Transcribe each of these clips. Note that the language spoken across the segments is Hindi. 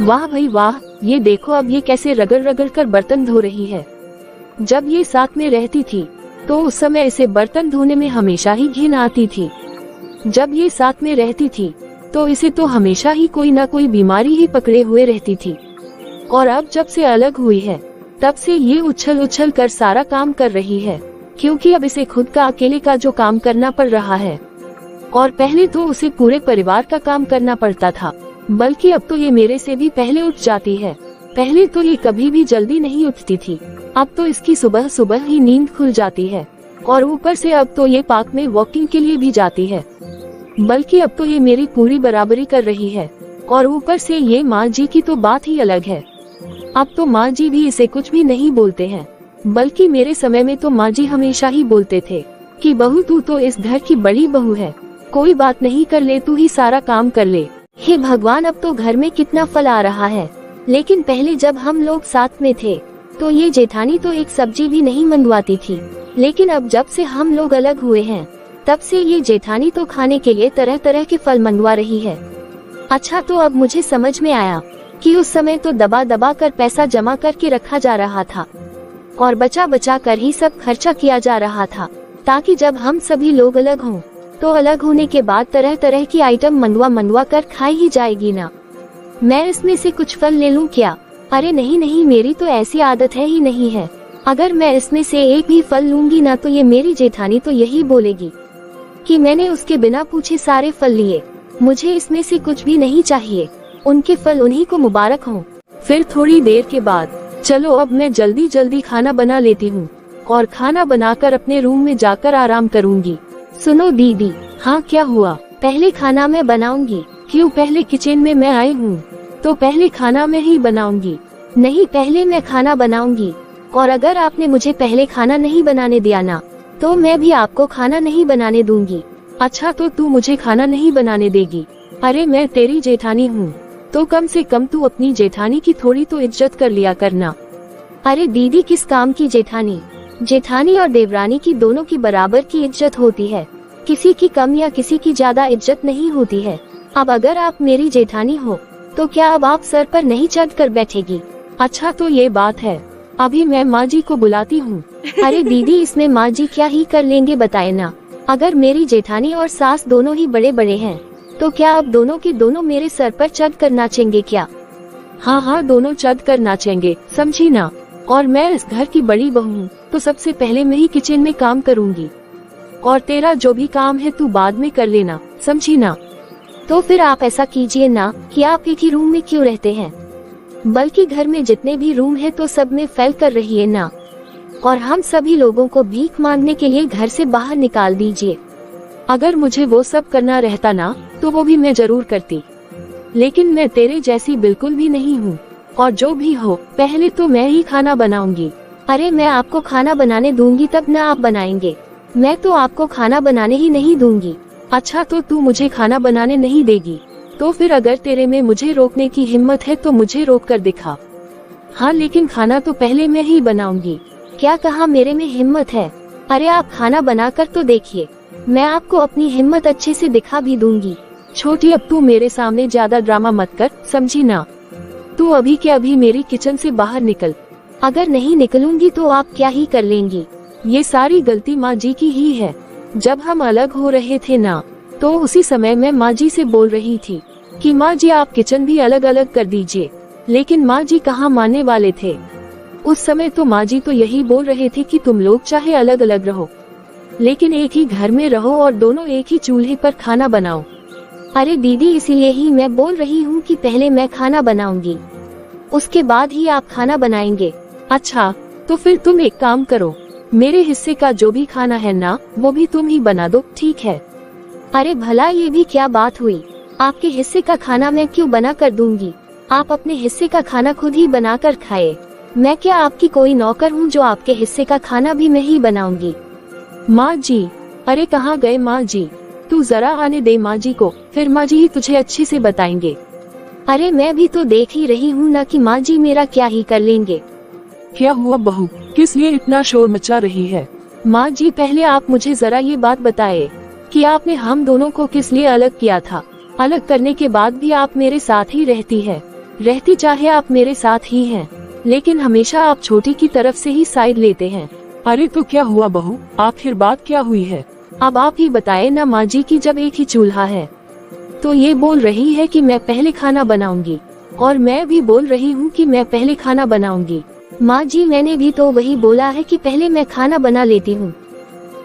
वाह भाई वाह, ये देखो अब ये कैसे रगड़ रगड़ कर बर्तन धो रही है। जब ये साथ में रहती थी तो उस समय इसे बर्तन धोने में हमेशा ही घिन आती थी। जब ये साथ में रहती थी तो इसे तो हमेशा ही कोई ना कोई बीमारी ही पकड़े हुए रहती थी। और अब जब से अलग हुई है तब से ये उछल उछल कर सारा काम कर रही है, क्योंकि अब इसे खुद का अकेले का जो काम करना पड़ रहा है। और पहले तो उसे पूरे परिवार का काम करना पड़ता था, बल्कि अब तो ये मेरे से भी पहले उठ जाती है। पहले तो ये कभी भी जल्दी नहीं उठती थी, अब तो इसकी सुबह सुबह ही नींद खुल जाती है। और ऊपर से अब तो ये पार्क में वॉकिंग के लिए भी जाती है, बल्कि अब तो ये मेरी पूरी बराबरी कर रही है। और ऊपर से ये माँ जी की तो बात ही अलग है। अब तो माँ जी भी इसे कुछ भी नहीं बोलते हैं, बल्कि मेरे समय में तो माँ जी हमेशा ही बोलते थे कि बहू तू तो इस घर की बड़ी बहू है, कोई बात नहीं, कर ले, तू ही सारा काम कर ले। हे भगवान, अब तो घर में कितना फल आ रहा है। लेकिन पहले जब हम लोग साथ में थे तो ये जेठानी तो एक सब्जी भी नहीं मंगवाती थी, लेकिन अब जब से हम लोग अलग हुए हैं तब से ये जेठानी तो खाने के लिए तरह तरह के फल मंगवा रही है। अच्छा, तो अब मुझे समझ में आया कि उस समय तो दबा दबा कर पैसा जमा करके रखा जा रहा था और बचा बचा कर ही सब खर्चा किया जा रहा था, ताकि जब हम सभी लोग अलग हों तो अलग होने के बाद तरह तरह की आइटम मंगवा कर खाई ही जाएगी ना। मैं इसमें से कुछ फल ले लूं क्या? अरे नहीं नहीं, मेरी तो ऐसी आदत है ही नहीं है। अगर मैं इसमें से एक भी फल लूंगी ना तो ये मेरी जेठानी तो यही बोलेगी कि मैंने उसके बिना पूछे सारे फल लिए, मुझे इसमें से कुछ भी नहीं चाहिए, उनके फल उन्हीं को मुबारक हों। फिर थोड़ी देर के बाद चलो अब मैं जल्दी जल्दी खाना बना लेती हूँ और खाना बनाकर अपने रूम में जाकर आराम करूँगी। सुनो दीदी। हाँ, क्या हुआ? पहले खाना मैं बनाऊंगी। क्यों? पहले किचन में मैं आई हूँ तो पहले खाना मैं ही बनाऊंगी। नहीं, पहले मैं खाना बनाऊंगी, और अगर आपने मुझे पहले खाना नहीं बनाने दिया ना तो मैं भी आपको खाना नहीं बनाने दूंगी। अच्छा, तो तू मुझे खाना नहीं बनाने देगी? अरे मैं तेरी जेठानी हूँ तो कम से कम तू अपनी जेठानी की थोड़ी तो इज्जत कर लिया करना। अरे दीदी, किस काम की जेठानी? जेठानी और देवरानी की दोनों की बराबर की इज्जत होती है, किसी की कम या किसी की ज्यादा इज्जत नहीं होती है। अब अगर आप मेरी जेठानी हो तो क्या अब आप सर पर नहीं चढ़ कर बैठेगी? अच्छा, तो ये बात है, अभी मैं माँ जी को बुलाती हूँ। अरे दीदी, इसमें माँ जी क्या ही कर लेंगे बताए ना। अगर मेरी जेठानी और सास दोनों ही बड़े बड़े हैं तो क्या अब दोनों के दोनों मेरे सर पर चढ़ कर नाचेंगे क्या? हाँ हाँ, दोनों चढ़ कर नाचेंगे, समझी ना। और मैं इस घर की बड़ी बहू हूँ तो सबसे पहले मैं ही किचन में काम करूँगी, और तेरा जो भी काम है तू बाद में कर लेना, समझी ना। तो फिर आप ऐसा कीजिए ना कि आप एक ही रूम में क्यों रहते हैं, बल्कि घर में जितने भी रूम है तो सब में फैल कर रहिए ना, और हम सभी लोगों को भीख मांगने के लिए घर से बाहर निकाल दीजिए। अगर मुझे वो सब करना रहता ना तो वो भी मैं जरूर करती, लेकिन मैं तेरे जैसी बिल्कुल भी नहीं हूँ, और जो भी हो पहले तो मैं ही खाना बनाऊंगी। अरे मैं आपको खाना बनाने दूंगी तब ना आप बनाएंगे, मैं तो आपको खाना बनाने ही नहीं दूंगी। अच्छा, तो तू मुझे खाना बनाने नहीं देगी तो फिर अगर तेरे में मुझे रोकने की हिम्मत है तो मुझे रोक कर दिखा। हाँ, लेकिन खाना तो पहले मैं ही बनाऊंगी। क्या कहा मेरे में हिम्मत है? अरे आप खाना बनाकर तो देखिए, मैं आपको अपनी हिम्मत अच्छे से दिखा भी दूंगी। छोटी, अब तू मेरे सामने ज्यादा ड्रामा मत कर, समझी ना। तू अभी के अभी मेरी किचन से बाहर निकल। अगर नहीं निकलूंगी तो आप क्या ही कर लेंगी? ये सारी गलती माँ जी की ही है। जब हम अलग हो रहे थे ना तो उसी समय मैं माँ जी से बोल रही थी कि माँ जी आप किचन भी अलग अलग कर दीजिए, लेकिन माँ जी कहाँ मानने वाले थे। उस समय तो माँ जी तो यही बोल रहे थे कि तुम लोग चाहे अलग अलग रहो लेकिन एक ही घर में रहो और दोनों एक ही चूल्हे पर खाना बनाओ। अरे दीदी, इसीलिए ही मैं बोल रही हूँ कि पहले मैं खाना बनाऊंगी, उसके बाद ही आप खाना बनाएंगे। अच्छा, तो फिर तुम एक काम करो, मेरे हिस्से का जो भी खाना है ना वो भी तुम ही बना दो, ठीक है? अरे भला ये भी क्या बात हुई? आपके हिस्से का खाना मैं क्यों बना कर दूंगी? आप अपने हिस्से का खाना खुद ही बना कर खाए। मैं क्या आपकी कोई नौकर हूँ जो आपके हिस्से का खाना भी मैं ही बनाऊंगी? माँ जी, अरे कहाँ गए माँ जी? तू जरा आने दे माँ जी को, फिर माँ जी ही तुझे अच्छे से बताएंगे। अरे मैं भी तो देख ही रही हूँ ना कि माँ जी मेरा क्या ही कर लेंगे। क्या हुआ बहू, किस लिए इतना शोर मचा रही है? माँ जी, पहले आप मुझे जरा ये बात बताए कि आपने हम दोनों को किस लिए अलग किया था। अलग करने के बाद भी आप मेरे साथ ही रहती चाहे आप मेरे साथ ही हैं, लेकिन हमेशा आप छोटी की तरफ से ही साइड लेते हैं। अरे तो क्या हुआ बहू, आखिर बात क्या हुई है? अब आप ही बताए ना माँ जी की जब एक ही चूल्हा है तो ये बोल रही है कि मैं पहले खाना बनाऊंगी, और मैं भी बोल रही हूँ कि मैं पहले खाना बनाऊंगी। माँ जी मैंने भी तो वही बोला है कि पहले मैं खाना बना लेती हूँ,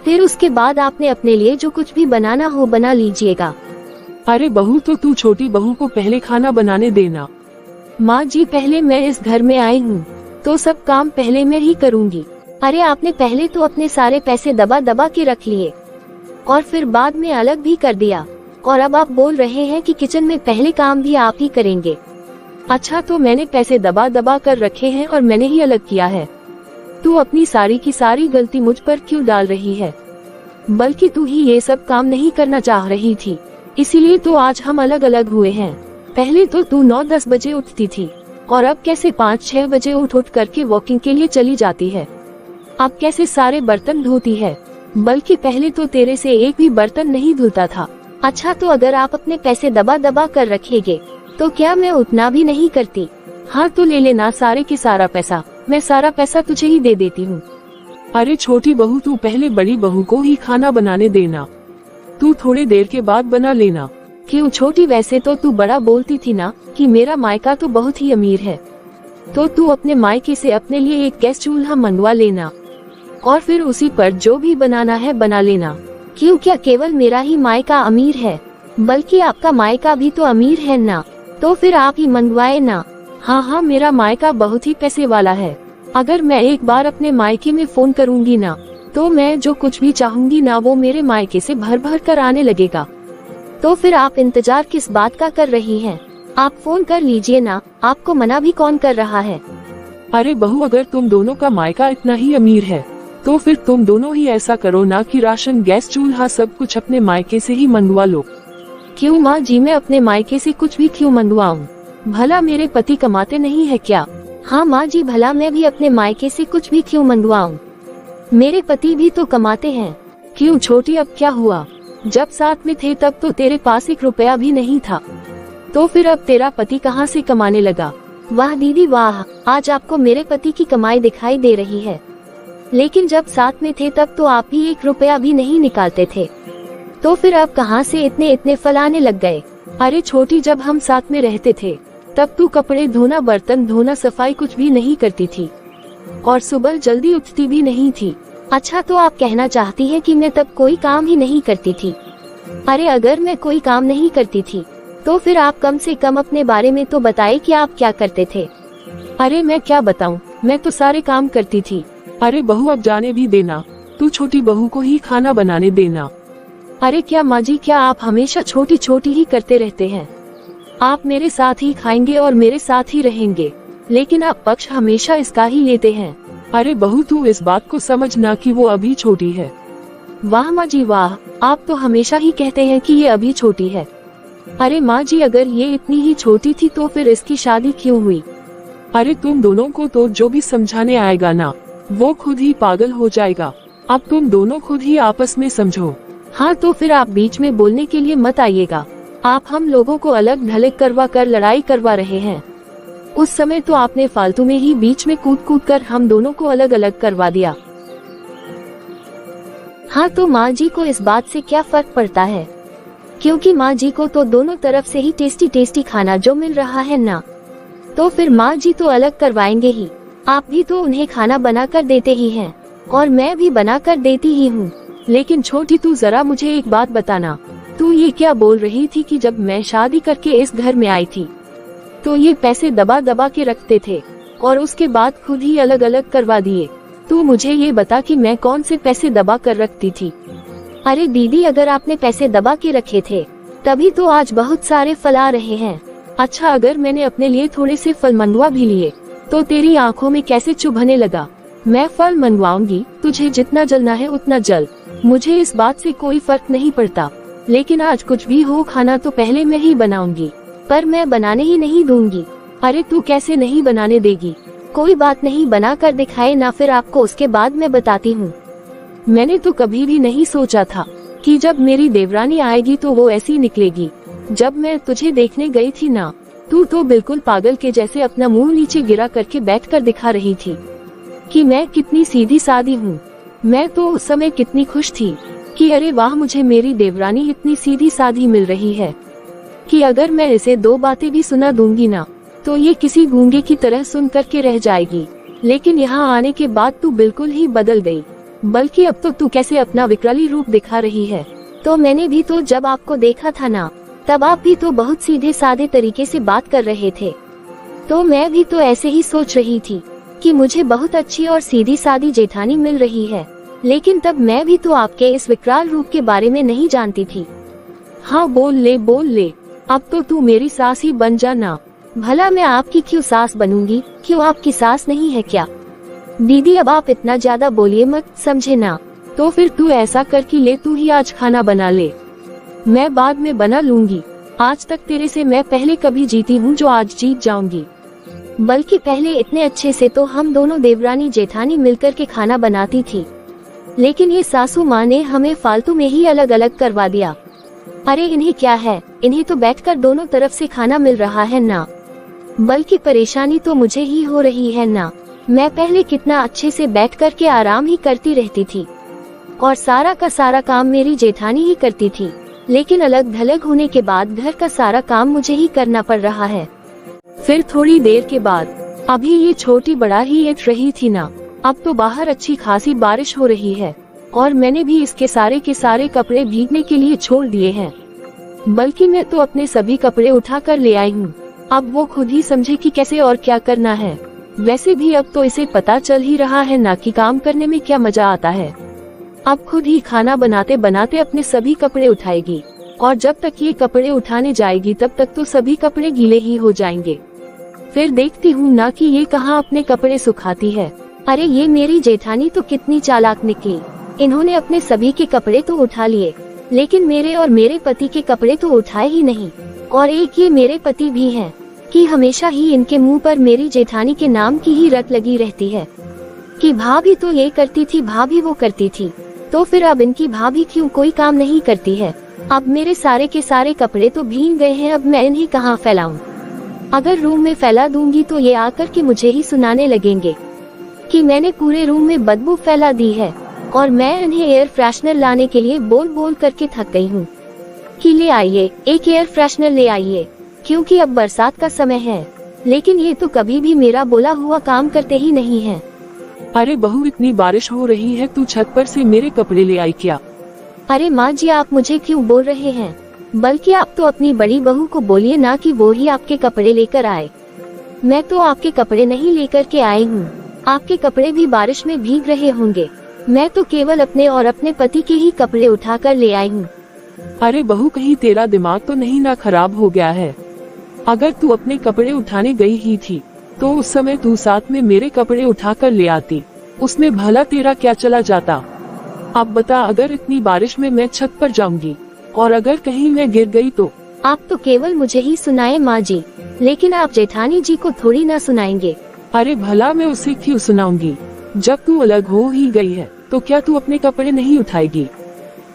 फिर उसके बाद आपने अपने लिए जो कुछ भी बनाना हो बना लीजिएगा। अरे बहू तो तू छोटी बहू को पहले खाना बनाने देना। माँ जी पहले मैं इस घर में आई हूँ तो सब काम पहले मैं ही करूँगी। अरे आपने पहले तो अपने सारे पैसे दबा दबा के रख लिए और फिर बाद में अलग भी कर दिया, और अब आप बोल रहे हैं कि किचन में पहले काम भी आप ही करेंगे। अच्छा तो मैंने पैसे दबा दबा कर रखे हैं और मैंने ही अलग किया है। तू अपनी सारी की सारी गलती मुझ पर क्यों डाल रही है? बल्कि तू ही ये सब काम नहीं करना चाह रही थी, इसीलिए तो आज हम अलग अलग हुए हैं। पहले तो तू 9-10 बजे उठती थी और अब कैसे 5-6 बजे उठ करके वॉकिंग के लिए चली जाती है। अब कैसे सारे बर्तन धोती है, बल्कि पहले तो तेरे से एक भी बर्तन नहीं धुलता था। अच्छा तो अगर आप अपने पैसे दबा दबा कर रखेंगे तो क्या मैं उतना भी नहीं करती? हाँ तो ले लेना सारे के सारा पैसा, मैं सारा पैसा तुझे ही दे देती हूँ। अरे छोटी बहू तू पहले बड़ी बहू को ही खाना बनाने देना, तू थोड़ी देर के बाद बना लेना। क्यों छोटी, वैसे तो तू बड़ा बोलती थी ना कि मेरा मायका तो बहुत ही अमीर है, तो तू अपने मायके से अपने लिए एक गैस चूल्हा मंगवा लेना और फिर उसी पर जो भी बनाना है बना लेना। क्यों, क्या केवल मेरा ही मायका अमीर है? बल्कि आपका मायका भी तो अमीर है ना, तो फिर आप ही मंगवाए ना। हाँ मेरा मायका बहुत ही पैसे वाला है। अगर मैं एक बार अपने मायके में फोन करूँगी ना तो मैं जो कुछ भी चाहूंगी ना वो मेरे मायके से भर भर कर आने लगेगा। तो फिर आप इंतजार किस बात का कर रही हैं? आप फोन कर लीजिए ना, आपको मना भी कौन कर रहा है? अरे बहू अगर तुम दोनों का मायका इतना ही अमीर है तो फिर तुम दोनों ही ऐसा करो ना कि राशन गैस चूल्हा सब कुछ अपने मायके से ही मंगवा लो। क्यों माँ जी, मैं अपने मायके से कुछ भी क्यों मंगवाऊँ? भला मेरे पति कमाते नहीं है क्या? हाँ माँ जी, भला मैं भी अपने मायके से कुछ भी क्यों मंगवाऊँ? मेरे पति भी तो कमाते हैं। क्यों छोटी, अब क्या हुआ? जब साथ में थे तब तो तेरे पास 1 रुपया भी नहीं था, तो फिर अब तेरा पति कहाँ से कमाने लगा? वाह दीदी वाह, आज आपको मेरे पति की कमाई दिखाई दे रही है, लेकिन जब साथ में थे तब तो आप ही 1 रुपया भी नहीं निकालते थे, तो फिर अब कहाँ से इतने फल आने लग गए? अरे छोटी, जब हम साथ में रहते थे तब तू कपड़े धोना, बर्तन धोना, सफाई कुछ भी नहीं करती थी और सुबह जल्दी उठती भी नहीं थी। अच्छा तो आप कहना चाहती है कि मैं तब कोई काम ही नहीं करती थी? अरे अगर मैं कोई काम नहीं करती थी तो फिर आप कम से कम अपने बारे में तो बताए कि आप क्या करते थे। अरे मैं क्या बताऊं, मैं तो सारे काम करती थी। अरे बहू अब जाने भी देना, तू छोटी बहू को ही खाना बनाने देना। अरे क्या माँ जी, क्या आप हमेशा छोटी छोटी ही करते रहते हैं? आप मेरे साथ ही खाएंगे और मेरे साथ ही रहेंगे, लेकिन आप पक्ष हमेशा इसका ही लेते हैं। अरे बहू तू इस बात को समझना कि वो अभी छोटी है। वाह माँ जी वाह, आप तो हमेशा ही कहते हैं कि ये अभी छोटी है। अरे माँ जी, अगर ये इतनी ही छोटी थी तो फिर इसकी शादी क्यों हुई? अरे तुम दोनों को तो जो भी समझाने आएगा ना वो खुद ही पागल हो जाएगा। अब तुम दोनों खुद ही आपस में समझो। हाँ तो फिर आप बीच में बोलने के लिए मत आइएगा। आप हम लोगों को अलग ढलक करवा कर लड़ाई करवा रहे हैं। उस समय तो आपने फालतू में ही बीच में कूद कूद कर हम दोनों को अलग अलग करवा दिया। हाँ तो माँ जी को इस बात से क्या फर्क पड़ता है, क्योंकि माँ जी को तो दोनों तरफ से ही टेस्टी टेस्टी खाना जो मिल रहा है ना, तो फिर माँ जी तो अलग करवाएंगे ही। आप भी तो उन्हें खाना बना कर देते ही हैं और मैं भी बना कर देती ही हूँ। लेकिन छोटी, तू जरा मुझे एक बात बताना, तू ये क्या बोल रही थी कि जब मैं शादी करके इस घर में आई थी तो ये पैसे दबा दबा के रखते थे और उसके बाद खुद ही अलग अलग करवा दिए? तू मुझे ये बता कि मैं कौन से पैसे दबा कर रखती थी? अरे दीदी, अगर आपने पैसे दबा के रखे थे तभी तो आज बहुत सारे फल आ रहे हैं। अच्छा, अगर मैंने अपने लिए थोड़े से फल मंगवा भी लिए तो तेरी आंखों में कैसे चुभने लगा? मैं फल मंगवाऊंगी, तुझे जितना जलना है उतना जल, मुझे इस बात से कोई फर्क नहीं पड़ता, लेकिन आज कुछ भी हो खाना तो पहले मैं ही बनाऊंगी, पर मैं बनाने ही नहीं दूंगी। अरे तू कैसे नहीं बनाने देगी? कोई बात नहीं, बना कर दिखाए ना, फिर आपको उसके बाद मैं बताती हूँ। मैंने तो कभी भी नहीं सोचा था कि जब मेरी देवरानी आएगी तो वो ऐसी निकलेगी। जब मैं तुझे देखने गई थी ना, तू तो बिल्कुल पागल के जैसे अपना मुंह नीचे गिरा करके बैठकर दिखा रही थी कि मैं कितनी सीधी सादी हूँ। मैं तो उस समय कितनी खुश थी कि अरे वाह, मुझे मेरी देवरानी इतनी सीधी सादी मिल रही है कि अगर मैं इसे 2 बातें भी सुना दूंगी ना तो ये किसी गूंगे की तरह सुन करके रह जाएगी। लेकिन यहाँ आने के बाद तू बिल्कुल ही बदल गई, बल्कि अब तो तू कैसे अपना विकराली रूप दिखा रही है। तो मैंने भी तो जब आपको देखा था ना, तब आप भी तो बहुत सीधे सादे तरीके से बात कर रहे थे। तो मैं भी तो ऐसे ही सोच रही थी कि मुझे बहुत अच्छी और सीधी सादी जेठानी मिल रही है, लेकिन तब मैं भी तो आपके इस विकराल रूप के बारे में नहीं जानती थी। हाँ बोल ले, अब तो तू मेरी सास ही बन जाना। भला मैं आपकी क्यों सास बनूंगी, क्यों आपकी सास नहीं है क्या? दीदी अब आप इतना ज्यादा बोलिए मत, समझे ना। तो फिर तू ऐसा कर कि ले तू ही आज खाना बना ले, मैं बाद में बना लूंगी। आज तक तेरे से मैं पहले कभी जीती हूँ जो आज जीत जाऊंगी। बल्कि पहले इतने अच्छे से तो हम दोनों देवरानी जेठानी मिलकर के खाना बनाती थी, लेकिन ये सासू माँ ने हमें फालतू में ही अलग अलग करवा दिया। अरे इन्हें क्या है, इन्हें तो बैठकर दोनों तरफ से खाना मिल रहा है ना, बल्कि परेशानी तो मुझे ही हो रही है ना। मैं पहले कितना अच्छे से बैठ कर के आराम ही करती रहती थी और सारा का सारा काम मेरी जेठानी ही करती थी, लेकिन अलग थलग होने के बाद घर का सारा काम मुझे ही करना पड़ रहा है। फिर थोड़ी देर के बाद अभी ये छोटी बड़ा ही एक रही थी ना, अब तो बाहर अच्छी खासी बारिश हो रही है और मैंने भी इसके सारे के सारे कपड़े भीगने के लिए छोड़ दिए हैं। बल्कि मैं तो अपने सभी कपड़े उठा कर ले आई हूँ। अब वो खुद ही समझे कि कैसे और क्या करना है। वैसे भी अब तो इसे पता चल ही रहा है ना कि काम करने में क्या मजा आता है। अब खुद ही खाना बनाते बनाते अपने सभी कपड़े उठाएगी और जब तक ये कपड़े उठाने जाएगी तब तक तो सभी कपड़े गीले ही हो जाएंगे। फिर देखती हूँ ना कि ये कहाँ अपने कपड़े सुखाती है। अरे ये मेरी जेठानी तो कितनी चालाक निकली, इन्होंने अपने सभी के कपड़े तो उठा लिए, लेकिन मेरे और मेरे पति के कपड़े तो उठाए ही नहीं। और एक ये मेरे पति भी हैं कि हमेशा ही इनके मुंह पर मेरी जेठानी के नाम की ही रट लगी रहती है कि भाभी तो ये करती थी, भाभी वो करती थी। तो फिर अब इनकी भाभी क्यों कोई काम नहीं करती है? अब मेरे सारे के सारे कपड़े तो भीग गए हैं, अब मैं इन्हें कहाँ फैलाऊं? अगर रूम में फैला दूंगी तो ये आकर के मुझे ही सुनाने लगेंगे कि मैंने पूरे रूम में बदबू फैला दी है। और मैं इन्हें एयर फ्रेशनर लाने के लिए बोल बोल करके थक गई हूँ कि ले आइए, एक एयर फ्रेशनर ले आइए, क्योंकि अब बरसात का समय है। लेकिन ये तो कभी भी मेरा बोला हुआ काम करते ही नहीं है। अरे बहू, इतनी बारिश हो रही है, तू छत पर से मेरे कपड़े ले आई क्या? अरे माँ जी, आप मुझे क्यों बोल रहे हैं? बल्कि आप तो अपनी बड़ी बहू को बोलिए ना कि वो ही आपके कपड़े लेकर आए। मैं तो आपके कपड़े नहीं लेकर के आई हूँ। आपके कपड़े भी बारिश में भीग रहे होंगे। मैं तो केवल अपने और अपने पति के ही कपड़े उठा कर ले आई हूँ। अरे बहू, कहीं तेरा दिमाग तो नहीं ना खराब हो गया है? अगर तू अपने कपड़े उठाने गई ही थी तो उस समय तू साथ में मेरे कपड़े उठा कर ले आती, उसमें भला तेरा क्या चला जाता? अब बता, अगर इतनी बारिश में मैं छत पर जाऊंगी और अगर कहीं मैं गिर गई तो? आप तो केवल मुझे ही सुनाए माँ जी, लेकिन आप जेठानी जी को थोड़ी ना सुनाएंगे। अरे भला मैं उसे क्यों सुनाऊंगी? जब तू अलग हो ही गई है तो क्या तू अपने कपड़े नहीं उठाएगी?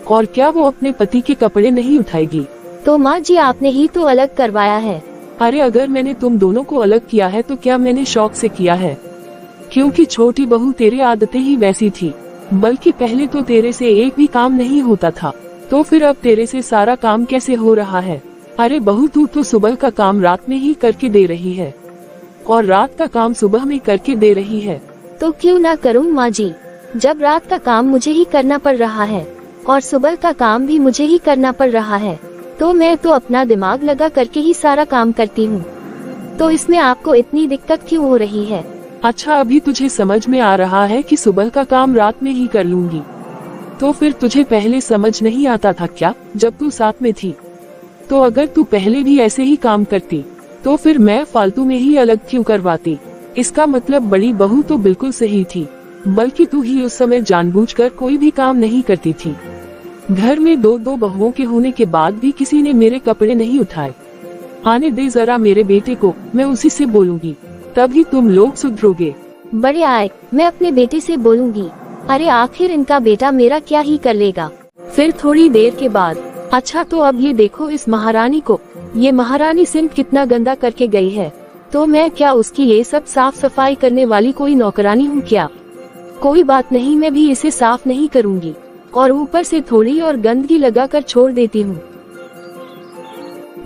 और क्या वो अपने पति के कपड़े नहीं उठाएगी? तो माँ जी, आपने ही तो अलग करवाया है। अरे अगर मैंने तुम दोनों को अलग किया है तो क्या मैंने शौक से किया है? क्योंकि छोटी बहू तेरी आदतें ही वैसी थी। बल्कि पहले तो तेरे से एक भी काम नहीं होता था, तो फिर अब तेरे से सारा काम कैसे हो रहा है? अरे बहू, तू तो सुबह का काम रात में ही करके दे रही है और रात का काम सुबह में करके दे रही है। तो क्यों ना करूं माँ जी? जब रात का काम मुझे ही करना पड़ रहा है और सुबह का काम भी मुझे ही करना पड़ रहा है, तो मैं तो अपना दिमाग लगा करके ही सारा काम करती हूँ। तो इसमें आपको इतनी दिक्कत क्यों हो रही है? अच्छा, अभी तुझे समझ में आ रहा है कि सुबह का काम रात में ही कर लूंगी? तो फिर तुझे पहले समझ नहीं आता था क्या, जब तू साथ में थी? तो अगर तू पहले भी ऐसे ही काम करती तो फिर मैं फालतू में ही अलग क्यों करवाती? इसका मतलब बड़ी बहू तो बिल्कुल सही थी, बल्कि तू ही उस समय जानबूझकर कोई भी काम नहीं करती थी। घर में दो बहुओं के होने के बाद भी किसी ने मेरे कपड़े नहीं उठाए। आने दे जरा मेरे बेटे को, मैं उसी से बोलूंगी, तभी तुम लोग सुधरोगे। बड़े आए, मैं अपने बेटे से बोलूंगी। अरे आखिर इनका बेटा मेरा क्या ही कर लेगा। फिर थोड़ी देर के बाद अच्छा तो अब ये देखो इस महारानी को, ये महारानी सिंक कितना गंदा करके गई है। तो मैं क्या उसकी ये सब साफ सफाई करने वाली कोई नौकरानी हूँ क्या? कोई बात नहीं, मैं भी इसे साफ नहीं करूँगी और ऊपर से थोड़ी और गंदगी लगाकर छोड़ देती हूँ।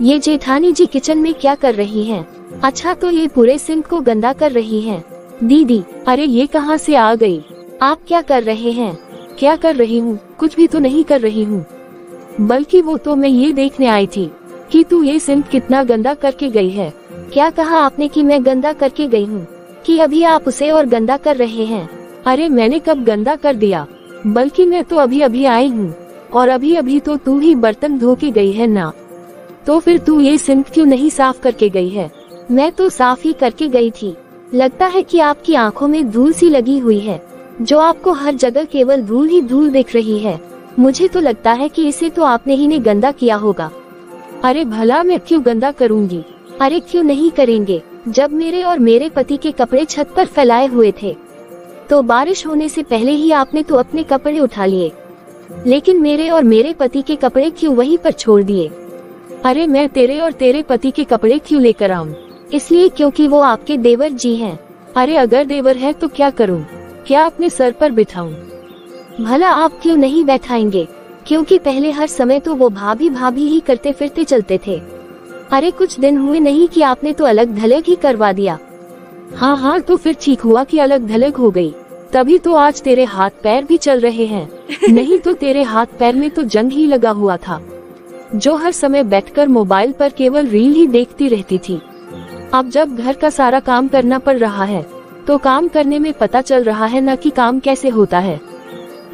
ये जेठानी जी किचन में क्या कर रही हैं? अच्छा तो ये पूरे सिंक को गंदा कर रही हैं। दीदी, अरे ये कहाँ से आ गई? आप क्या कर रहे हैं? क्या कर रही हूँ? कुछ भी तो नहीं कर रही हूँ, बल्कि वो तो मैं ये देखने आई थी कि तू ये सिंक कितना गंदा करके गई है। क्या कहा आपने कि मैं गंदा करके गई हूँ, कि अभी आप उसे और गंदा कर रहे हैं? अरे मैंने कब गंदा कर दिया, बल्कि मैं तो अभी अभी आई हूँ और अभी अभी तो तू ही बर्तन धो के गई है ना। तो फिर तू ये सिंक क्यों नहीं साफ करके गई है? मैं तो साफ ही करके गई थी। लगता है कि आपकी आंखों में धूल सी लगी हुई है, जो आपको हर जगह केवल धूल ही धूल दिख रही है। मुझे तो लगता है कि इसे तो आपने ही ने गंदा किया होगा। अरे भला मैं क्यों गंदा करूँगी? अरे क्यों नहीं करेंगे? जब मेरे और मेरे पति के कपड़े छत पर फैलाए हुए थे तो बारिश होने से पहले ही आपने तो अपने कपड़े उठा लिए, लेकिन मेरे और मेरे पति के कपड़े क्यों वहीं पर छोड़ दिए? अरे मैं तेरे और तेरे पति के कपड़े क्यों लेकर आऊं? इसलिए क्योंकि वो आपके देवर जी हैं। अरे अगर देवर है तो क्या करूं? क्या अपने सर पर बिठाऊं? भला आप क्यों नहीं बैठाएंगे? क्योंकि पहले हर समय तो वो भाभी भाभी ही करते फिरते चलते थे। अरे कुछ दिन हुए नहीं कि आपने तो अलग धलग ही करवा दिया। हाँ, तो फिर ठीक हुआ कि अलग धलग हो गई, तभी तो आज तेरे हाथ पैर भी चल रहे हैं। नहीं तो तेरे हाथ पैर में तो जंग ही लगा हुआ था, जो हर समय बैठकर मोबाइल पर केवल रील ही देखती रहती थी। अब जब घर का सारा काम करना पड़ रहा है तो काम करने में पता चल रहा है ना कि काम कैसे होता है।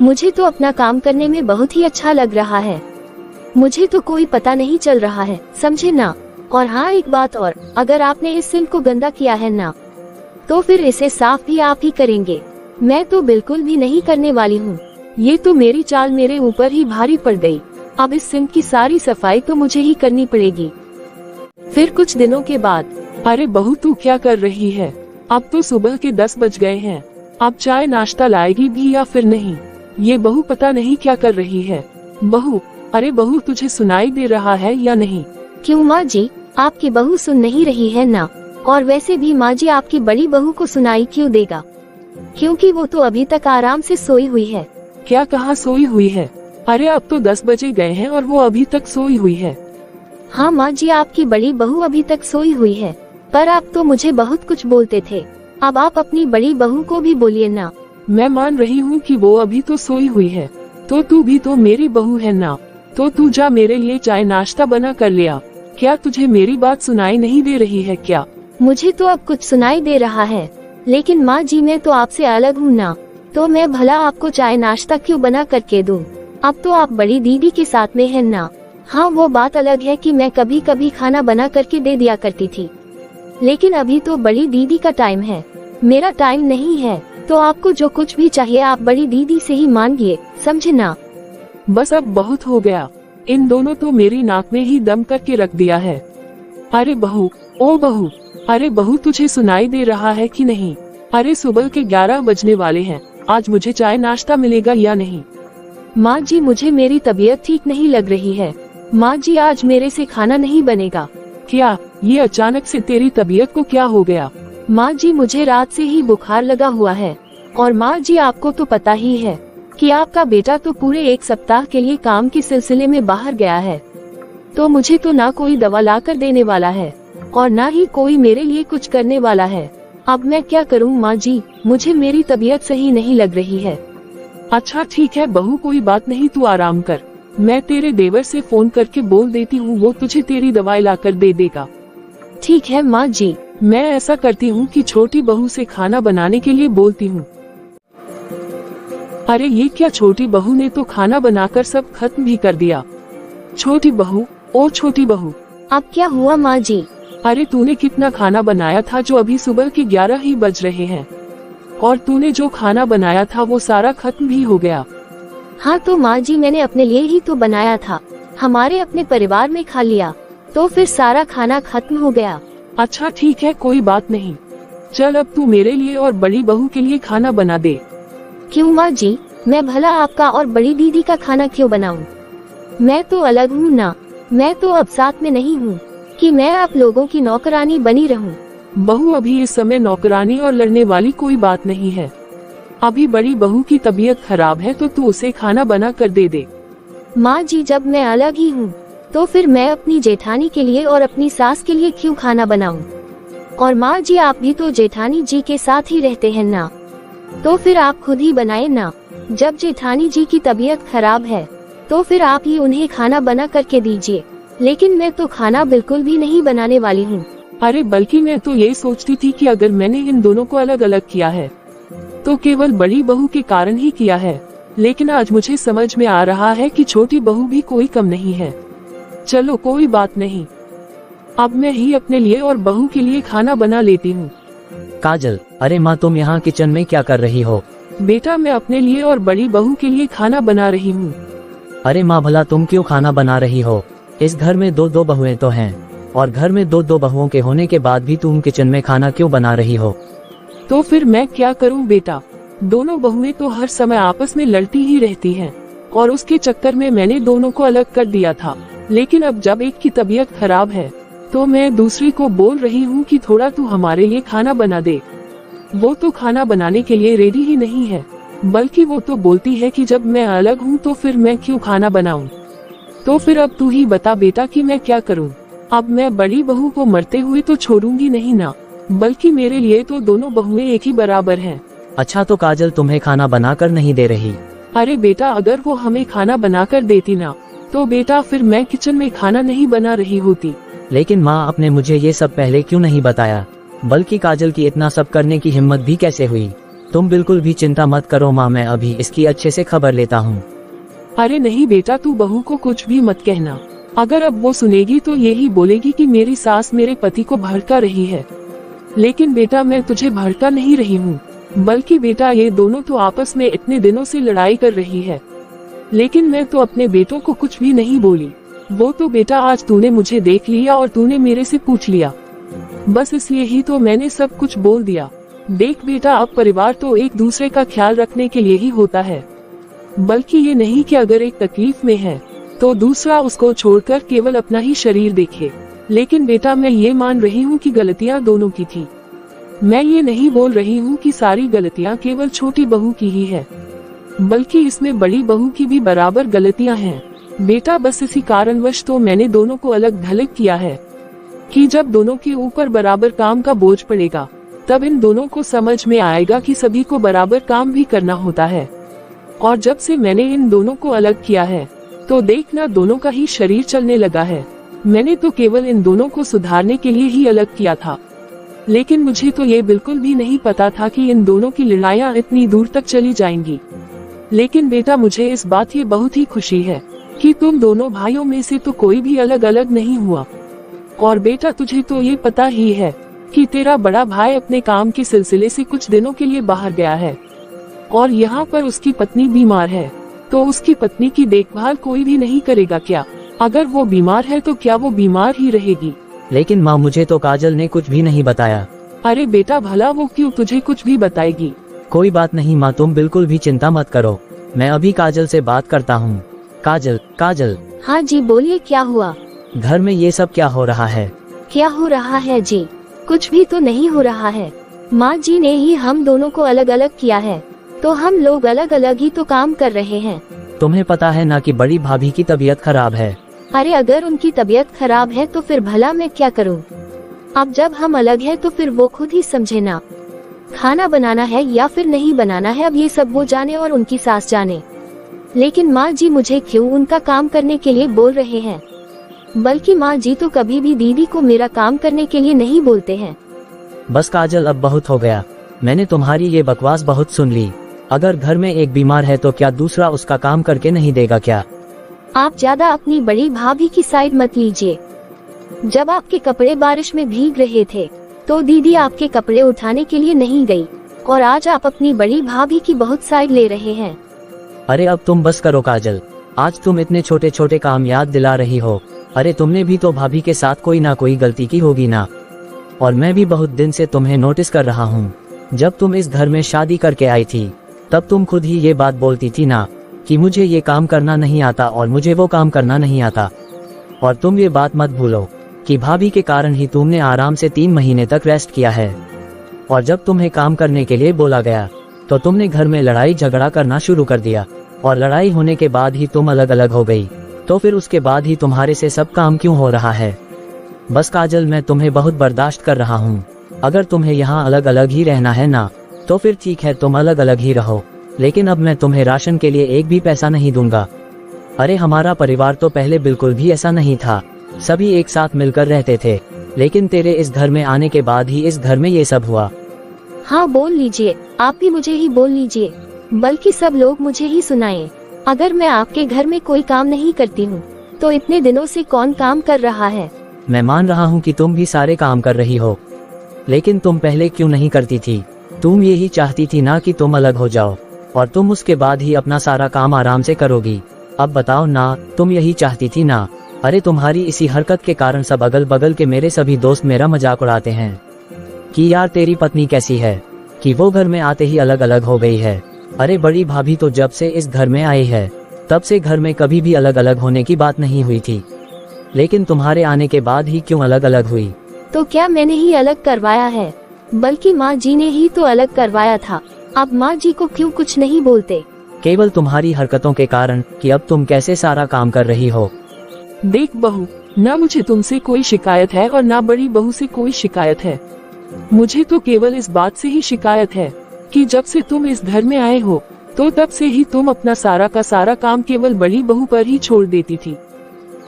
मुझे तो अपना काम करने में बहुत ही अच्छा लग रहा है, मुझे तो कोई पता नहीं चल रहा है, समझे ना। और हाँ एक बात और, अगर आपने इस सिंक को गंदा किया है ना तो फिर इसे साफ भी आप ही करेंगे। मैं तो बिल्कुल भी नहीं करने वाली हूँ। ये तो मेरी चाल मेरे ऊपर ही भारी पड़ गई। अब इस सिंक की सारी सफाई तो मुझे ही करनी पड़ेगी। फिर कुछ दिनों के बाद, अरे बहू तू क्या कर रही है? अब तो सुबह के 10 बज गए हैं, अब चाय नाश्ता लाएगी भी या फिर नहीं? ये बहू पता नहीं क्या कर रही है। बहू, अरे बहू तुझे सुनाई दे रहा है या नहीं? क्यों माँ जी, आपकी बहू सुन नहीं रही है ना? और वैसे भी माँ जी आपकी बड़ी बहू को सुनाई क्यों देगा, क्योंकि वो तो अभी तक आराम से सोई हुई है। क्या कहा सोई हुई है? अरे अब तो 10 बजे गए हैं और वो अभी तक सोई हुई है। हाँ माँ जी, आपकी बड़ी बहू अभी तक सोई हुई है, पर आप तो मुझे बहुत कुछ बोलते थे, अब आप अपनी बड़ी बहू को भी बोलिए ना। मैं मान रही हूँ कि वो अभी तो सोई हुई है, तो तू भी तो मेरी बहू है ना, तो तू जा मेरे लिए चाय नाश्ता बना कर ले आ। क्या तुझे मेरी बात सुनाई नहीं दे रही है क्या? मुझे तो अब कुछ सुनाई दे रहा है, लेकिन माँ जी मैं तो आपसे अलग हूँ ना, तो मैं भला आपको चाय नाश्ता क्यों बना करके दूँ? अब तो आप बड़ी दीदी के साथ में हैं ना। हाँ वो बात अलग है कि मैं कभी कभी खाना बना करके दे दिया करती थी, लेकिन अभी तो बड़ी दीदी का टाइम है, मेरा टाइम नहीं है। तो आपको जो कुछ भी चाहिए आप बड़ी दीदी से ही मांगिए, समझे ना। बस अब बहुत हो गया, इन दोनों तो मेरी नाक में ही दम करके रख दिया है। अरे बहू, ओ बहू, अरे बहू तुझे सुनाई दे रहा है कि नहीं? अरे सुबह के 11 बजने वाले हैं, आज मुझे चाय नाश्ता मिलेगा या नहीं? माँ जी मुझे मेरी तबीयत ठीक नहीं लग रही है, माँ जी आज मेरे से खाना नहीं बनेगा। क्या ये अचानक से तेरी तबीयत को क्या हो गया? माँ जी मुझे रात से ही बुखार लगा हुआ है, और माँ जी आपको तो पता ही है कि आपका बेटा तो पूरे 1 सप्ताह के लिए काम के सिलसिले में बाहर गया है, तो मुझे तो ना कोई दवा ला कर देने वाला है और ना ही कोई मेरे लिए कुछ करने वाला है। अब मैं क्या करूँ माँ जी, मुझे मेरी तबीयत सही नहीं लग रही है। अच्छा ठीक है बहू, कोई बात नहीं, तू आराम कर, मैं तेरे देवर से फोन करके बोल देती हूँ, वो तुझे तेरी दवाई ला कर दे देगा। ठीक है माँ जी। मैं ऐसा करती हूँ कि छोटी बहू से खाना बनाने के लिए बोलती हूँ। अरे ये क्या, छोटी बहू ने तो खाना बनाकर सब खत्म भी कर दिया। छोटी बहू, ओ छोटी बहू। अब क्या हुआ माँ जी? अरे तूने कितना खाना बनाया था जो अभी सुबह के 11 ही बज रहे हैं, और तूने जो खाना बनाया था वो सारा खत्म भी हो गया। हाँ तो माँ जी मैंने अपने लिए ही तो बनाया था, हमारे अपने परिवार में खा लिया, तो फिर सारा खाना खत्म हो गया। अच्छा ठीक है कोई बात नहीं, चल अब तू मेरे लिए और बड़ी बहू के लिए खाना बना दे। क्यों माँ जी, मैं भला आपका और बड़ी दीदी का खाना क्यों बनाऊं? मैं तो अलग हूँ ना, मैं तो अब साथ में नहीं हूँ कि मैं आप लोगों की नौकरानी बनी रहूं। बहू, अभी इस समय नौकरानी और लड़ने वाली कोई बात नहीं है। अभी बड़ी बहू की तबीयत खराब है तो तू उसे खाना बना कर दे दे। माँ जी, जब मैं अलग ही हूँ तो फिर मैं अपनी जेठानी के लिए और अपनी सास के लिए क्यों खाना बनाऊं? और माँ जी, आप भी तो जेठानी जी के साथ ही रहते हैं ना, तो फिर आप खुद ही बनाए ना। जब जेठानी जी की तबीयत खराब है तो फिर आप ही उन्हें खाना बना करके दीजिए। लेकिन मैं तो खाना बिल्कुल भी नहीं बनाने वाली हूँ। अरे बल्कि मैं तो ये सोचती थी कि अगर मैंने इन दोनों को अलग अलग किया है तो केवल बड़ी बहू के कारण ही किया है, लेकिन आज मुझे समझ में आ रहा है कि छोटी बहू भी कोई कम नहीं है। चलो कोई बात नहीं, अब मैं ही अपने लिए और बहू के लिए खाना बना लेती हूँ। काजल, अरे माँ तुम यहाँ किचन में क्या कर रही हो? बेटा, मैं अपने लिए और बड़ी बहू के लिए खाना बना रही हूँ। अरे माँ, भला तुम क्यों खाना बना रही हो? इस घर में दो बहुएं तो हैं, और घर में दो बहुओं के होने के बाद भी तुम किचन में खाना क्यों बना रही हो? तो फिर मैं क्या करूँ बेटा, दोनों बहुएं तो हर समय आपस में लड़ती ही रहती हैं, और उसके चक्कर में मैंने दोनों को अलग कर दिया था। लेकिन अब जब एक की तबीयत खराब है तो मैं दूसरी को बोल रही हूँ कि थोड़ा तू हमारे लिए खाना बना दे। वो तो खाना बनाने के लिए रेडी ही नहीं है, बल्कि वो तो बोलती है कि जब मैं अलग हूँ तो फिर मैं क्यों खाना बनाऊं। तो फिर अब तू ही बता बेटा कि मैं क्या करूं। अब मैं बड़ी बहू को मरते हुए तो छोड़ूंगी नहीं ना, बल्कि मेरे लिए तो दोनों बहुएं एक ही बराबर हैं। अच्छा, तो काजल तुम्हें खाना बनाकर नहीं दे रही? अरे बेटा, अगर वो हमें खाना बनाकर देती ना तो बेटा फिर मैं किचन में खाना नहीं बना रही होती। लेकिन माँ, आपने मुझे ये सब पहले क्यों नहीं बताया? बल्कि काजल की इतना सब करने की हिम्मत भी कैसे हुई? तुम बिल्कुल भी चिंता मत करो माँ, मैं अभी इसकी अच्छे से खबर लेता हूँ। अरे नहीं बेटा, तू बहू को कुछ भी मत कहना। अगर अब वो सुनेगी तो यही बोलेगी कि मेरी सास मेरे पति को भड़का रही है। लेकिन बेटा, मैं तुझे भड़का नहीं रही हूँ, बल्कि बेटा ये दोनों तो आपस में इतने दिनों से लड़ाई कर रही है, लेकिन मैं तो अपने बेटों को कुछ भी नहीं बोली। वो तो बेटा आज तूने मुझे देख लिया और तूने मेरे से पूछ लिया, बस इसलिए ही तो मैंने सब कुछ बोल दिया। देख बेटा, अब परिवार तो एक दूसरे का ख्याल रखने के लिए ही होता है, बल्कि ये नहीं कि अगर एक तकलीफ में है तो दूसरा उसको छोड़कर केवल अपना ही शरीर देखे। लेकिन बेटा, मैं ये मान रही हूँ कि गलतियाँ दोनों की थी। मैं ये नहीं बोल रही हूँ कि सारी गलतियाँ केवल छोटी बहू की ही है, बल्कि इसमें बड़ी बहू की भी बराबर गलतियाँ हैं। बेटा, बस इसी कारणवश तो मैंने दोनों को अलग थलग किया है कि जब दोनों के ऊपर बराबर काम का बोझ पड़ेगा तब इन दोनों को समझ में आएगा कि सभी को बराबर काम भी करना होता है। और जब से मैंने इन दोनों को अलग किया है तो देखना दोनों का ही शरीर चलने लगा है। मैंने तो केवल इन दोनों को सुधारने के लिए ही अलग किया था, लेकिन मुझे तो ये बिल्कुल भी नहीं पता था कि इन दोनों की लड़ाइयाँ इतनी दूर तक चली जाएंगी। लेकिन बेटा, मुझे इस बात की बहुत ही खुशी है कि तुम दोनों भाइयों में से तो कोई भी अलग अलग नहीं हुआ। और बेटा, तुझे तो ये पता ही है कि तेरा बड़ा भाई अपने काम के सिलसिले से कुछ दिनों के लिए बाहर गया है, और यहाँ पर उसकी पत्नी बीमार है, तो उसकी पत्नी की देखभाल कोई भी नहीं करेगा क्या? अगर वो बीमार है तो क्या वो बीमार ही रहेगी? लेकिन माँ, मुझे तो काजल ने कुछ भी नहीं बताया। अरे बेटा, भला वो क्यों तुझे कुछ भी बताएगी? कोई बात नहीं माँ, तुम बिल्कुल भी चिंता मत करो, मैं अभी काजल से बात करता हूँ। काजल, काजल। हाँ जी, बोलिए, क्या हुआ? घर में ये सब क्या हो रहा है? क्या हो रहा है जी? कुछ भी तो नहीं हो रहा है। माँ जी ने ही हम दोनों को अलग अलग किया है, तो हम लोग अलग अलग ही तो काम कर रहे हैं। तुम्हें पता है ना कि बड़ी भाभी की तबीयत खराब है। अरे अगर उनकी तबीयत खराब है तो फिर भला मैं क्या करूं? अब जब हम अलग हैं तो फिर वो खुद ही समझे ना, खाना बनाना है या फिर नहीं बनाना है, अब ये सब वो जाने और उनकी सास जाने। लेकिन माँ जी मुझे क्यों उनका काम करने के लिए बोल रहे हैं? बल्कि माँ जी तो कभी भी दीदी को मेरा काम करने के लिए नहीं बोलते हैं। बस काजल, अब बहुत हो गया, मैंने तुम्हारी ये बकवास बहुत सुन ली। अगर घर में एक बीमार है तो क्या दूसरा उसका काम करके नहीं देगा क्या? आप ज्यादा अपनी बड़ी भाभी की साइड मत लीजिए। जब आपके कपड़े बारिश में भीग रहे थे तो दीदी आपके कपड़े उठाने के लिए नहीं गई, और आज आप अपनी बड़ी भाभी की बहुत साइड ले रहे हैं। अरे अब तुम बस करो काजल, आज तुम इतने छोटे छोटे काम याद दिला रही हो। अरे तुमने भी तो भाभी के साथ कोई ना कोई गलती की होगी ना, और मैं भी बहुत दिन से तुम्हें नोटिस कर रहा हूँ। जब तुम इस घर में शादी करके आई थी तब तुम खुद ही ये बात बोलती थी ना कि मुझे ये काम करना नहीं आता और मुझे वो काम करना नहीं आता। और तुम ये बात मत भूलो कि भाभी के कारण ही तुमने आराम से 3 महीने तक रेस्ट किया है। और जब तुम्हें काम करने के लिए बोला गया तो तुमने घर में लड़ाई झगड़ा करना शुरू कर दिया, और लड़ाई होने के बाद ही तुम अलग अलग हो गई। तो फिर उसके बाद ही तुम्हारे से सब काम क्यों हो रहा है? बस काजल, मैं तुम्हें बहुत बर्दाश्त कर रहा हूँ। अगर तुम्हें यहाँ अलग अलग ही रहना है ना, तो फिर ठीक है, तुम अलग अलग ही रहो, लेकिन अब मैं तुम्हें राशन के लिए एक भी पैसा नहीं दूंगा। अरे हमारा परिवार तो पहले बिल्कुल भी ऐसा नहीं था, सभी एक साथ मिलकर रहते थे, लेकिन तेरे इस घर में आने के बाद ही इस घर में ये सब हुआ। हाँ बोल लीजिए, आप भी मुझे ही बोल लीजिए, बल्कि सब लोग मुझे ही सुनाएं। अगर मैं आपके घर में कोई काम नहीं करती हूँ तो इतने दिनों से कौन काम कर रहा है? मैं मान रहा हूँ कि तुम भी सारे काम कर रही हो, लेकिन तुम पहले क्यों नहीं करती थी? तुम यही चाहती थी ना कि तुम अलग हो जाओ और तुम उसके बाद ही अपना सारा काम आराम से करोगी। अब बताओ ना, तुम यही चाहती थी ना? अरे तुम्हारी इसी हरकत के कारण सब अगल बगल के मेरे सभी दोस्त मेरा मजाक उड़ाते हैं कि यार तेरी पत्नी कैसी है, कि वो घर में आते ही अलग अलग हो गई है। अरे बड़ी भाभी तो जब से इस घर में आई है तब से घर में कभी भी अलग अलग होने की बात नहीं हुई थी, लेकिन तुम्हारे आने के बाद ही क्यों अलग अलग हुई? तो क्या मैंने ही अलग करवाया है? बल्कि माँ जी ने ही तो अलग करवाया था। अब माँ जी को क्यों कुछ नहीं बोलते? केवल तुम्हारी हरकतों के कारण कि अब तुम कैसे सारा काम कर रही हो। देख बहू, ना मुझे तुमसे कोई शिकायत है और ना बड़ी बहू से कोई शिकायत है। मुझे तो केवल इस बात से ही शिकायत है कि जब से तुम इस घर में आए हो तो तब से ही तुम अपना सारा का सारा काम केवल बड़ी बहू पर ही छोड़ देती थी।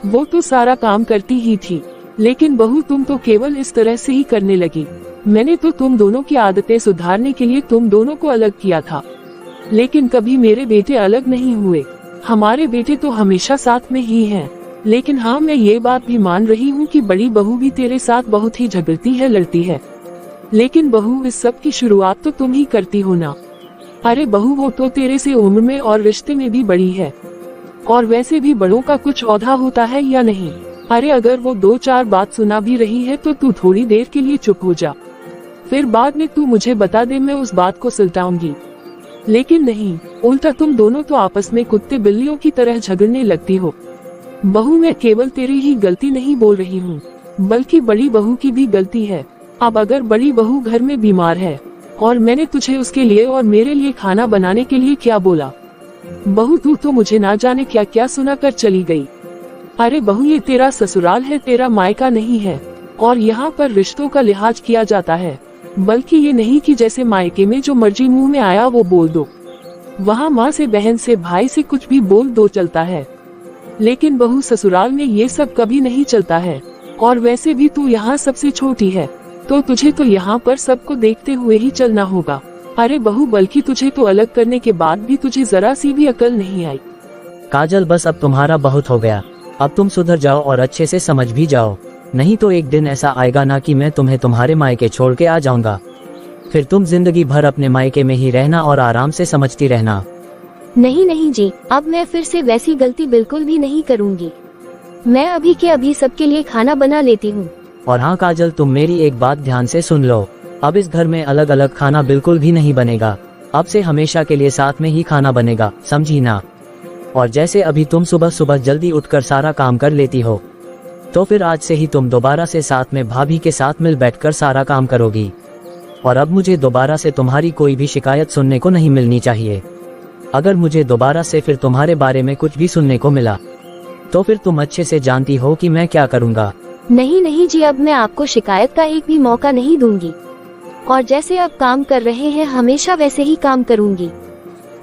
वो तो सारा काम करती ही थी, लेकिन बहू तुम तो केवल इस तरह से ही करने लगी। मैंने तो तुम दोनों की आदतें सुधारने के लिए तुम दोनों को अलग किया था, लेकिन कभी मेरे बेटे अलग नहीं हुए। हमारे बेटे तो हमेशा साथ में ही हैं। लेकिन हाँ, मैं ये बात भी मान रही हूँ कि बड़ी बहू भी तेरे साथ बहुत ही झगड़ती है, लड़ती है, लेकिन बहू इस सब की शुरुआत तो तुम ही करती हो ना। अरे बहू, वो तो तेरे से उम्र में और रिश्ते में भी बड़ी है, और वैसे भी बड़ों का कुछ औधा होता है या नहीं? अरे अगर वो 2-4 बात सुना भी रही है तो तू थोड़ी देर के लिए चुप हो जा, फिर बाद में तू मुझे बता दे, मैं उस बात को सुलटाऊंगी। लेकिन नहीं, उल्टा तुम दोनों तो आपस में कुत्ते बिल्लियों की तरह झगड़ने लगती हो। बहू, मैं केवल तेरी ही गलती नहीं बोल रही हूँ, बल्कि बड़ी बहू की भी गलती है। अब अगर बड़ी बहू घर में बीमार है और मैंने तुझे उसके लिए और मेरे लिए खाना बनाने के लिए क्या बोला, बहू तू तो मुझे ना जाने क्या क्या सुना कर चली गई। अरे बहू, ये तेरा ससुराल है, तेरा मायका नहीं है, और यहाँ पर रिश्तों का लिहाज किया जाता है, बल्कि ये नहीं कि जैसे मायके में जो मर्जी मुंह में आया वो बोल दो। वहाँ माँ से, बहन से, भाई से कुछ भी बोल दो चलता है, लेकिन बहू ससुराल में ये सब कभी नहीं चलता है। और वैसे भी तू यहाँ सबसे छोटी है, तो तुझे तो यहाँ पर सबको देखते हुए ही चलना होगा। अरे बहू, बल्कि तुझे तो अलग करने के बाद भी तुझे जरा सी भी अकल नहीं आई। काजल, बस अब तुम्हारा बहुत हो गया, अब तुम सुधर जाओ और अच्छे से समझ भी जाओ, नहीं तो एक दिन ऐसा आएगा ना कि मैं तुम्हें तुम्हारे मायके छोड़ के आ जाऊंगा, फिर तुम जिंदगी भर अपने मायके में ही रहना और आराम से समझती रहना। नहीं नहीं जी, अब मैं फिर से वैसी गलती बिल्कुल भी नहीं करूँगी। मैं अभी के अभी सबके लिए खाना बना लेती हूँ। और हाँ काजल, तुम मेरी एक बात ध्यान से सुन लो, अब इस घर में अलग अलग खाना बिल्कुल भी नहीं बनेगा, अब से हमेशा के लिए साथ में ही खाना बनेगा, समझी ना? और जैसे अभी तुम सुबह सुबह जल्दी उठकर सारा काम कर लेती हो, तो फिर आज से ही तुम दोबारा से साथ में भाभी के साथ मिल बैठकर सारा काम करोगी। और अब मुझे दोबारा से तुम्हारी कोई भी शिकायत सुनने को नहीं मिलनी चाहिए। अगर मुझे दोबारा से फिर तुम्हारे बारे में कुछ भी सुनने को मिला तो फिर तुम अच्छे से जानती हो कि मैं क्या करूँगा। नहीं नहीं जी, अब मैं आपको शिकायत का एक भी मौका नहीं दूंगी, और जैसे अब काम कर रहे हैं हमेशा वैसे ही काम करूंगी।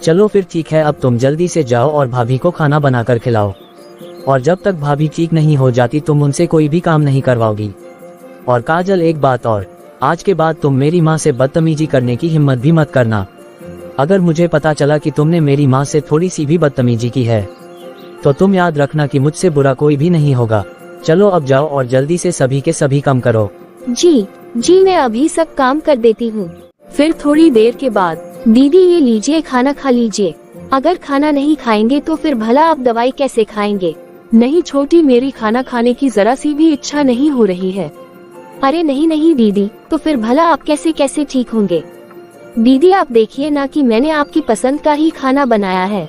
चलो फिर ठीक है, अब तुम जल्दी से जाओ और भाभी को खाना बनाकर खिलाओ, और जब तक भाभी ठीक नहीं हो जाती तुम उनसे कोई भी काम नहीं करवाओगी। और काजल, एक बात और, आज के बाद तुम मेरी माँ से बदतमीजी करने की हिम्मत भी मत करना। अगर मुझे पता चला कि तुमने मेरी माँ से थोड़ी सी भी बदतमीजी की है तो तुम याद रखना कि मुझसे बुरा कोई भी नहीं होगा। चलो अब जाओ और जल्दी से सभी के सभी काम करो। जी जी, मैं अभी सब काम कर देती हूँ। फिर थोड़ी देर के बाद, दीदी ये लीजिए खाना खा लीजिए। अगर खाना नहीं खाएंगे तो फिर भला आप दवाई कैसे खाएंगे? नहीं छोटी, मेरी खाना खाने की जरा सी भी इच्छा नहीं हो रही है। अरे नहीं नहीं दीदी, तो फिर भला आप कैसे कैसे ठीक होंगे? दीदी आप देखिए ना कि मैंने आपकी पसंद का ही खाना बनाया है।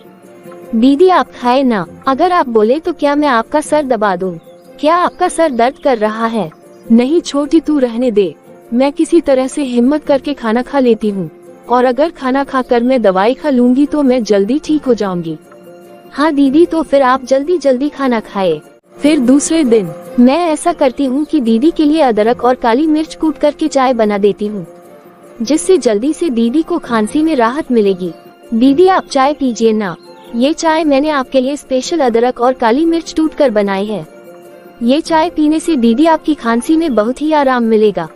दीदी आप खाए ना, अगर आप बोले तो क्या मैं आपका सर दबा दूं? क्या आपका सर दर्द कर रहा है? नहीं छोटी, तू रहने दे, मैं किसी तरह से हिम्मत करके खाना खा लेती हूँ, और अगर खाना खाकर मैं दवाई खा लूंगी तो मैं जल्दी ठीक हो जाऊंगी। हाँ दीदी, तो फिर आप जल्दी जल्दी खाना खाए। फिर दूसरे दिन मैं ऐसा करती हूँ कि दीदी के लिए अदरक और काली मिर्च कूट करके चाय बना देती हूँ, जिससे जल्दी से दीदी को खांसी में राहत मिलेगी। दीदी आप चाय पीजिए ना, ये चाय मैंने आपके लिए स्पेशल अदरक और काली मिर्च कूट कर बनाई है। ये चाय पीने से दीदी आपकी खांसी में बहुत ही आराम मिलेगा।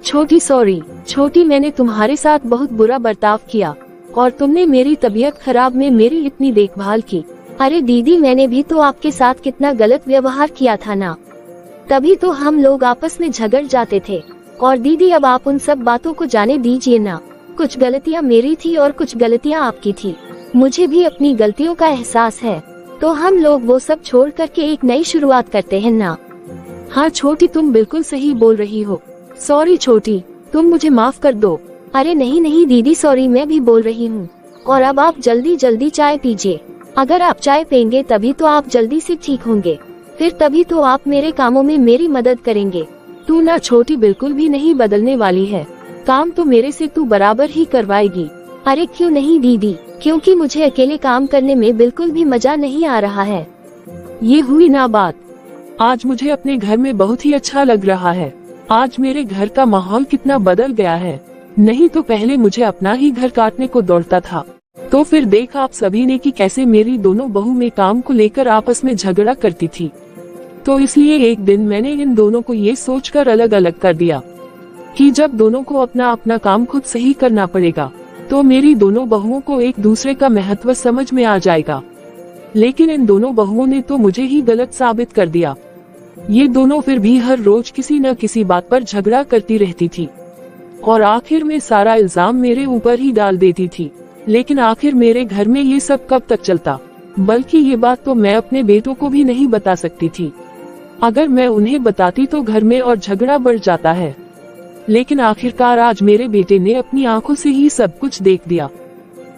छोटी सॉरी छोटी, मैंने तुम्हारे साथ बहुत बुरा बर्ताव किया और तुमने मेरी तबीयत खराब में मेरी इतनी देखभाल की। अरे दीदी, मैंने भी तो आपके साथ कितना गलत व्यवहार किया था ना, तभी तो हम लोग आपस में झगड़ जाते थे। और दीदी अब आप उन सब बातों को जाने दीजिए ना, कुछ गलतियाँ मेरी थी और कुछ गलतियाँ आपकी थी। मुझे भी अपनी गलतियों का एहसास है, तो हम लोग वो सब छोड़ करके एक नई शुरुआत करते हैं ना। हाँ छोटी, तुम बिल्कुल सही बोल रही हो। सॉरी छोटी, तुम मुझे माफ कर दो। अरे नहीं नहीं दीदी, सॉरी मैं भी बोल रही हूँ। और अब आप जल्दी जल्दी चाय पीजिए। अगर आप चाय पिएंगे तभी तो आप जल्दी से ठीक होंगे, फिर तभी तो आप मेरे कामों में मेरी मदद करेंगे। तू ना छोटी बिल्कुल भी नहीं बदलने वाली है, काम तो मेरे से तू बराबर ही करवाएगी। अरे क्यों नहीं दीदी, क्योंकि मुझे अकेले काम करने में बिल्कुल भी मजा नहीं आ रहा है। ये हुई ना बात। आज मुझे अपने घर में बहुत ही अच्छा लग रहा है। आज मेरे घर का माहौल कितना बदल गया है, नहीं तो पहले मुझे अपना ही घर काटने को दौड़ता था। तो फिर देखा आप सभी ने कि कैसे मेरी दोनों बहू में काम को लेकर आपस में झगड़ा करती थी। तो इसलिए एक दिन मैंने इन दोनों को ये सोचकर अलग अलग कर दिया कि जब दोनों को अपना अपना काम खुद से ही करना पड़ेगा तो मेरी दोनों बहुओं को एक दूसरे का महत्व समझ में आ जाएगा। लेकिन इन दोनों बहुओं ने तो मुझे ही गलत साबित कर दिया। ये दोनों फिर भी हर रोज किसी न किसी बात पर झगड़ा करती रहती थी और आखिर में सारा इल्जाम मेरे ऊपर ही डाल देती थी। लेकिन आखिर मेरे घर में ये सब कब तक चलता, बल्कि ये बात तो मैं अपने बेटों को भी नहीं बता सकती थी। अगर मैं उन्हें बताती तो घर में और झगड़ा बढ़ जाता है। लेकिन आखिरकार आज मेरे बेटे ने अपनी आंखों से ही सब कुछ देख दिया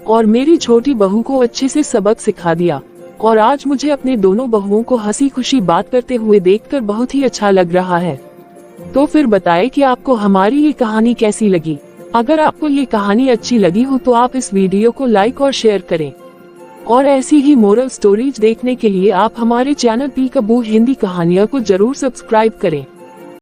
और मेरी छोटी बहू को अच्छे से सबक सिखा दिया। और आज मुझे अपने दोनों बहुओं को हंसी खुशी बात करते हुए देखकर बहुत ही अच्छा लग रहा है। तो फिर बताएं कि आपको हमारी ये कहानी कैसी लगी। अगर आपको ये कहानी अच्छी लगी हो तो आप इस वीडियो को लाइक और शेयर करें। और ऐसी ही मोरल स्टोरीज देखने के लिए आप हमारे चैनल पीकाबू हिंदी कहानियाँ को जरूर सब्सक्राइब करें।